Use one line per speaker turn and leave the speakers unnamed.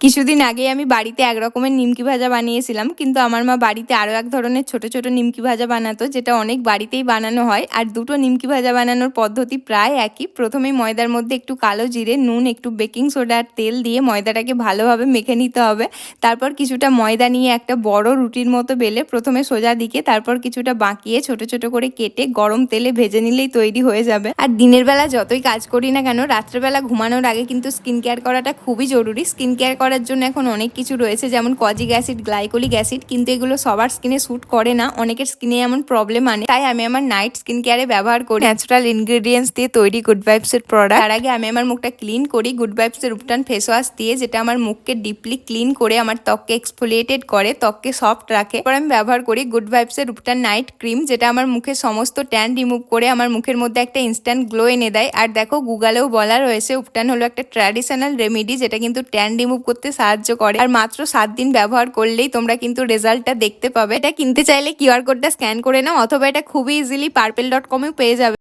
কিছুদিন আগে আমি বাড়িতে এক রকমের নিমকি ভাজা বানিয়েছিলাম, কিন্তু আমার মা বাড়িতে আরও এক ধরনের ছোট ছোট নিমকি ভাজা বানাতো, যেটা অনেক বাড়িতেই বানানো হয়। আর দুটো নিমকি ভাজা বানানোর পদ্ধতি প্রায় একই। প্রথমেই ময়দার মধ্যে একটু কালো জিরে, নুন, একটু বেকিং সোডা আর তেল দিয়ে ময়দাটাকে ভালোভাবে মেখে নিতে হবে। তারপর কিছুটা ময়দা নিয়ে একটা বড় রুটির মতো বেলে প্রথমে সোজা দিকে, তারপর কিছুটা বাঁকিয়ে ছোট ছোট করে কেটে গরম তেলে ভেজে নিলেই তৈরি হয়ে যাবে। আর দিনের বেলা যতই কাজ করি না কেন, রাত্রেবেলা ঘুমানোর আগে কিন্তু স্কিন কেয়ার করাটা খুবই জরুরি। স্কিন কেয়ার করার জন্য এখন অনেক কিছু রয়েছে, যেমন কজিক অ্যাসিড, গ্লাইকোলিক অ্যাসিড, কিন্তু এগুলো সবার স্কিনে স্যুট করে না। অনেকের স্কিনে এমন প্রবলেম আনে। তাই আমি আমার নাইট স্কিন কেয়ারে ব্যবহার করি ন্যাচারাল ইনগ্রেডিয়েন্টস দিয়ে তৈরি গুড ভাইবস এর প্রোডাক্ট। তার আগে আমি আমার মুখটা ক্লিন করি গুড ভাইবস এর উপটান ফেস ওয়াশ দিয়ে, যেটা আমার মুখকে ডিপলি ক্লিন করে আমার ত্বককে এক্সফোলিয়েটেড করে, ত্বককে সফট রাখে। এরপর আমি ব্যবহার করি গুড ভাইবস এর উপটান নাইট ক্রিম, যেটা আমার মুখের সমস্ত ট্যান রিমুভ করে আমার মুখের মধ্যে একটা ইনস্ট্যান্ট গ্লো এনে দেয়। আর দেখো, গুগলেও বলা রয়েছে উপটান হলো একটা ট্র্যাডিশনাল রেমেডি, যেটা কিন্তু ট্যান রিমুভ করতে সাহায্য করে। আর মাত্র 7 দিন ব্যবহার করলেই তোমরা কিন্তু রেজাল্টটা দেখতে পাবে। এটা কিনতে চাইলে কিউআর কোডটা স্ক্যান করে নাও, অথবা এটা খুবই ইজিলি purple.com-এও পেয়ে যাবে।